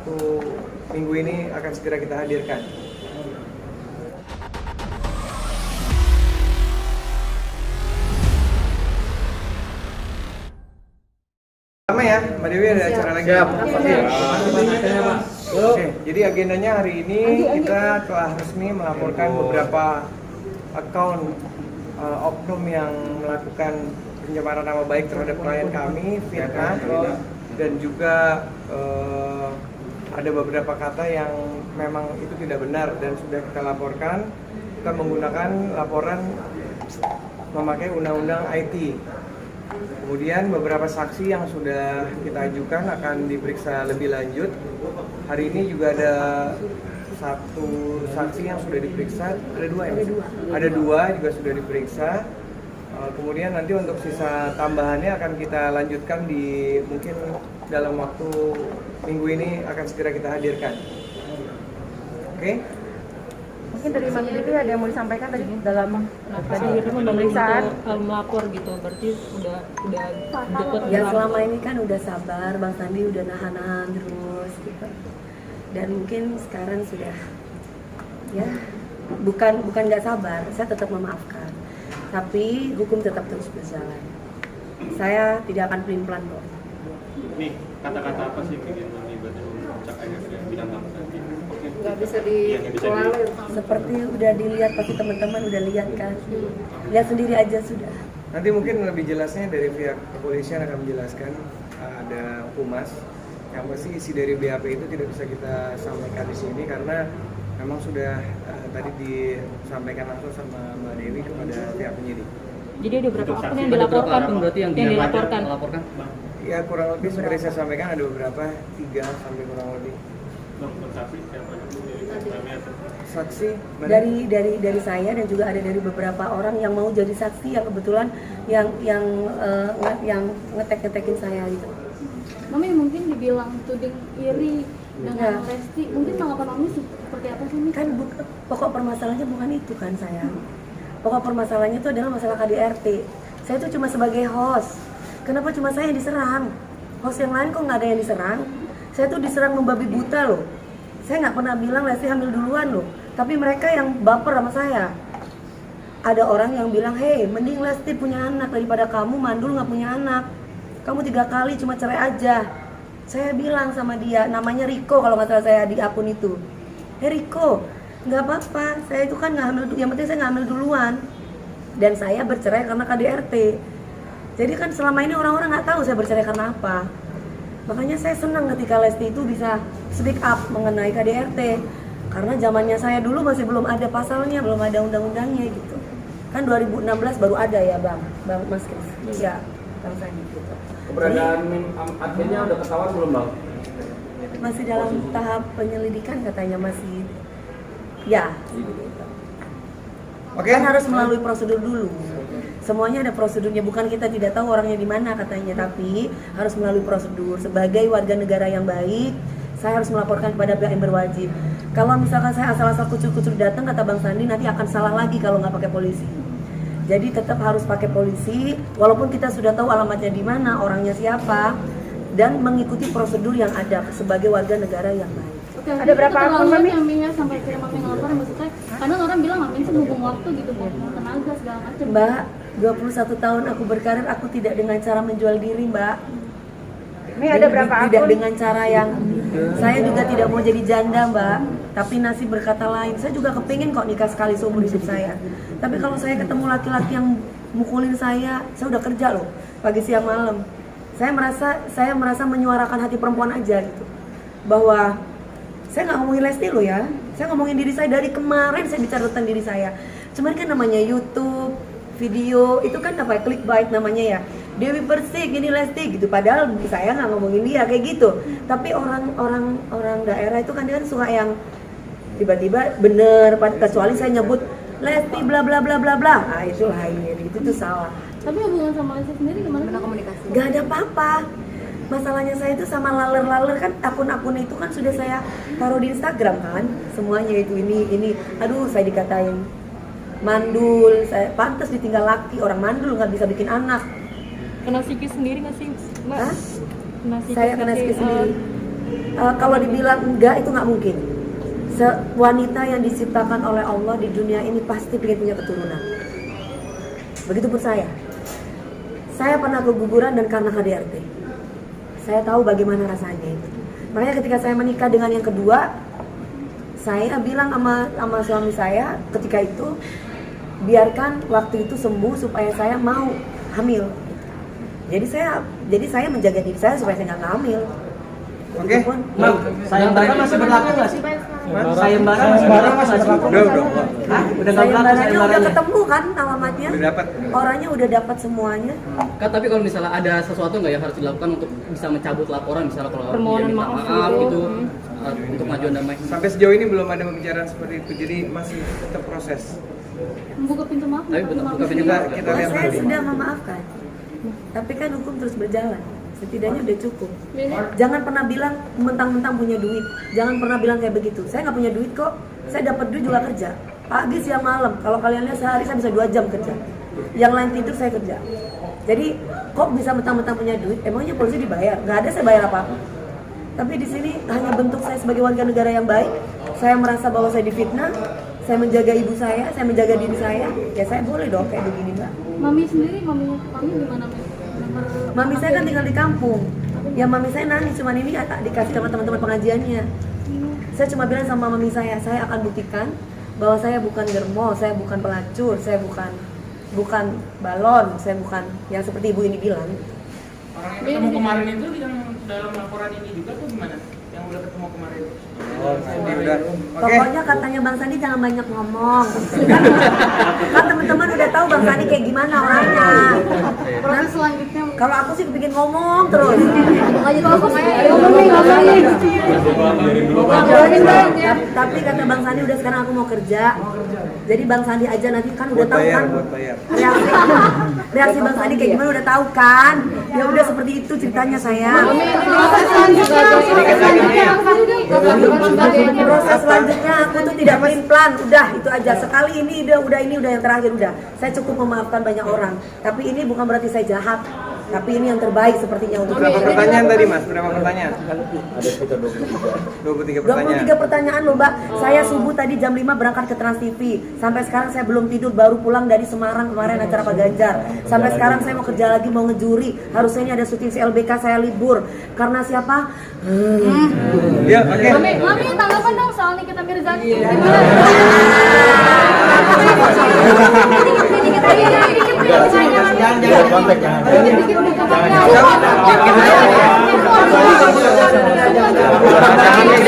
waktu minggu ini akan segera kita hadirkan. Sama ya, Mbak Dewi ada acara lagi. Siap. Oke, jadi agendanya hari ini kita telah resmi melaporkan beberapa akun oknum yang melakukan pencemaran nama baik terhadap klien kami, fitnah, dan juga ada beberapa kata yang memang itu tidak benar dan sudah kita laporkan. Kita menggunakan laporan memakai undang-undang IT. Kemudian beberapa saksi yang sudah kita ajukan akan diperiksa lebih lanjut. Hari ini juga ada satu saksi yang sudah diperiksa, ada dua juga sudah diperiksa. Kemudian nanti untuk sisa tambahannya akan kita lanjutkan di mungkin dalam waktu minggu ini akan segera kita hadirkan. Oke? Mungkin dari Mami Dewi ada yang mau disampaikan tadi dalam pemeriksaan melapor gitu, berarti udah deket. Ya selama ini kan udah sabar, Bang Sandi udah nahan-nahan terus gitu. Dan mungkin sekarang sudah ya bukan nggak sabar, saya tetap memaafkan. Tapi hukum tetap terus berjalan. Saya tidak akan pelin-pelan kok. Nih, kata-kata apa sih yang melibatkan Cak Ayah yang bilang kamu tadi? nggak bisa ditolerir. Seperti udah dilihat, pasti teman-teman udah lihat kan. Lihat sendiri aja sudah. Nanti mungkin lebih jelasnya dari pihak kepolisian akan menjelaskan, ada humas. Yang pasti isi dari BAP itu tidak bisa kita sampaikan di sini karena memang sudah tadi disampaikan langsung sama Mbak Dewi kepada pihak penyidik. Jadi ada berapa akun yang dilaporkan? Berarti yang dilaporkan. Ya kurang lebih seperti saya sampaikan ada beberapa, 3 sampai kurang lebih. Saksi dari saya dan juga ada dari beberapa orang yang mau jadi saksi yang kebetulan yang ngetek-ngetekin saya gitu. Mami mungkin dibilang tuding iri dengan Lesti, mungkin tanggapan Mami seperti apa sih? Kan pokok permasalahannya bukan itu kan sayang. Pokok permasalahannya itu adalah masalah KDRT. Saya itu cuma sebagai host. Kenapa cuma saya yang diserang? Host yang lain kok nggak ada yang diserang? Saya tuh diserang membabi buta loh. Saya nggak pernah bilang Lesti hamil duluan loh. Tapi mereka yang baper sama saya. Ada orang yang bilang, hei mending Lesti punya anak daripada kamu mandul nggak punya anak. Kamu 3 kali cuma cerai aja. Saya bilang sama dia, namanya Riko kalau nggak salah saya di akun itu. Hei Riko, nggak apa-apa. Saya itu kan nggak hamil, yang penting saya nggak hamil duluan. Dan saya bercerai karena KDRT. Jadi kan selama ini orang-orang nggak tahu saya bercerai karena apa. Makanya saya senang ketika Lesti itu bisa speak up mengenai KDRT. Karena zamannya saya dulu masih belum ada pasalnya, belum ada undang-undangnya gitu. Kan 2016 baru ada ya Bang Mas Kris. Iya, Bang Sandi gitu. Keberadaan adminnya udah ketahuan belum Bang? Masih dalam tahap penyelidikan katanya masih. Ya. Oke. Kan harus melalui prosedur dulu. Semuanya ada prosedurnya, bukan kita tidak tahu orangnya di mana katanya, tapi harus melalui prosedur. Sebagai warga negara yang baik, saya harus melaporkan kepada pihak yang berwajib. Kalau misalkan saya asal-asal kucur-kucur datang, kata Bang Sandi, nanti akan salah lagi kalau nggak pakai polisi. Jadi tetap harus pakai polisi, walaupun kita sudah tahu alamatnya di mana, orangnya siapa, dan mengikuti prosedur yang ada sebagai warga negara yang baik. Oke, Ada berapa akun, Mami? Mami sampai kira Mami ngelapor, maksudnya kadang orang bilang Mami itu buang waktu gitu, buang tenaga segala macam. Mbak, 21 tahun aku berkarir, aku tidak dengan cara menjual diri, Mbak. Ini ada berapa akun? Tidak dengan cara yang saya juga tidak mau jadi janda, Mbak. Tapi nasib berkata lain. Saya juga kepingin kok nikah sekali seumur hidup saya. Tapi kalau saya ketemu laki-laki yang mukulin saya udah kerja loh, pagi siang malam. Saya merasa menyuarakan hati perempuan aja gitu. Bahwa saya nggak ngomongin Lesti loh ya. Saya ngomongin diri saya dari kemarin, saya bicara tentang diri saya. Cuman kan namanya YouTube, video itu kan apa clickbait namanya ya. Dewi Persik, ini Lesti gitu. Padahal saya nggak ngomongin dia kayak gitu. Tapi orang daerah itu kan dia kan suka yang tiba-tiba bener, kecuali saya nyebut Lesti bla bla bla bla bla. Ah itu lain, itu tuh salah. Tapi hubungan sama Lesti sendiri gimana? Komunikasi. Gak ada apa-apa. Masalahnya saya itu sama laler-laler kan, akun-akun itu kan sudah saya taruh di Instagram kan. Semuanya itu ini. Aduh saya dikatain mandul, saya pantas ditinggal laki, orang mandul nggak bisa bikin anak. Kena psikis sendiri nggak sih Mbak? Hah? Kena psikis Saya kena psikis sendiri. Kalau dibilang enggak itu nggak mungkin. Wanita yang diciptakan oleh Allah di dunia ini pasti ingin punya keturunan. Begitupun saya. Saya pernah keguguran dan karena KDRT. Saya tahu bagaimana rasanya itu. Makanya ketika saya menikah dengan yang kedua, saya bilang sama suami saya ketika itu, biarkan waktu itu sembuh supaya saya mau hamil. Jadi saya menjaga diri saya supaya saya nggak hamil. Oke. Sayembara masih berlaku nggak sih? Sayembara masih berlaku? Udah. Hah? Udah nggak berlaku Sayembaranya udah sayembaranya? ketemu kan alamatnya? Udah dapat. Orangnya udah dapat semuanya. Kan tapi kalau misalnya ada sesuatu nggak yang harus dilakukan untuk bisa mencabut laporan, misalnya kalau Permohonan dia minta maaf maaf gitu. gitu, untuk majuan damai. Sampai sejauh ini belum ada pembicaraan seperti itu, jadi masih tetap proses. Membuka pintu maaf. Tapi membuka buka pintu pintu maaf. maaf. Kita Nah, lihat saya nanti. sudah memaafkan. Tapi kan hukum terus berjalan. Setidaknya udah cukup. Jangan pernah bilang mentang-mentang punya duit. Jangan pernah bilang kayak begitu. Saya nggak punya duit kok. Saya dapat duit juga kerja. Pagi, siang, malam. Kalau kalian lihat sehari saya bisa 2 jam kerja. Yang lain tidur saya kerja. Jadi kok bisa mentang-mentang punya duit? Emangnya polisi dibayar? Nggak ada saya bayar apa-apa. Tapi di sini hanya bentuk saya sebagai warga negara yang baik. Saya merasa bahwa saya difitnah. Saya menjaga ibu saya menjaga diri saya. Ya saya boleh dong kayak begini, Mbak. Mami sendiri, mami gimana, Mi? Mami saya kan tinggal di kampung. Ya mami saya nangis, cuman ini dikasih sama teman-teman pengajiannya. Saya cuma bilang sama mami saya akan buktikan bahwa saya bukan germo, saya bukan pelacur, saya bukan balon, saya bukan yang seperti ibu ini bilang. Orang yang ketemu kemarin itu yang dalam laporan ini juga tuh gimana? Yang udah ketemu kemarin? Ini udah. Oke. Pokoknya katanya Bang Sandi jangan banyak ngomong. Kan teman-teman udah tahu Bang Sandi kayak gimana orangnya. Proses selanjutnya. Kalau aku sih kepingin ngomong terus. Tapi kata Bang Sandi udah sekarang aku mau kerja. Jadi Bang Sandi aja nanti kan udah Buat tahu bayar, kan. buat bayar. Reaksi Bang Sandi kayak gimana udah tahu kan. Ya udah seperti itu ceritanya saya. Proses selanjutnya aku tuh tidak plan, udah itu aja. Sekali ini udah yang terakhir udah. Saya cukup memaafkan banyak orang. Tapi ini bukan berarti saya jahat. Tapi ini yang terbaik sepertinya untuk Berapa pertanyaan tadi Mas? Berapa pertanyaan? Ada sekitar 23 pertanyaan. 23 pertanyaan loh Mbak. Saya subuh tadi jam 5 berangkat ke Trans TV. Sampai sekarang saya belum tidur, baru pulang dari Semarang kemarin acara Pak Ganjar. Sampai sekarang saya mau kerja lagi, mau ngejuri. Harusnya ini ada syuting CLBK, saya libur. Karena siapa? Ya, oke. Mami, tanggapan dong soal Nikita Mirzani. Jangan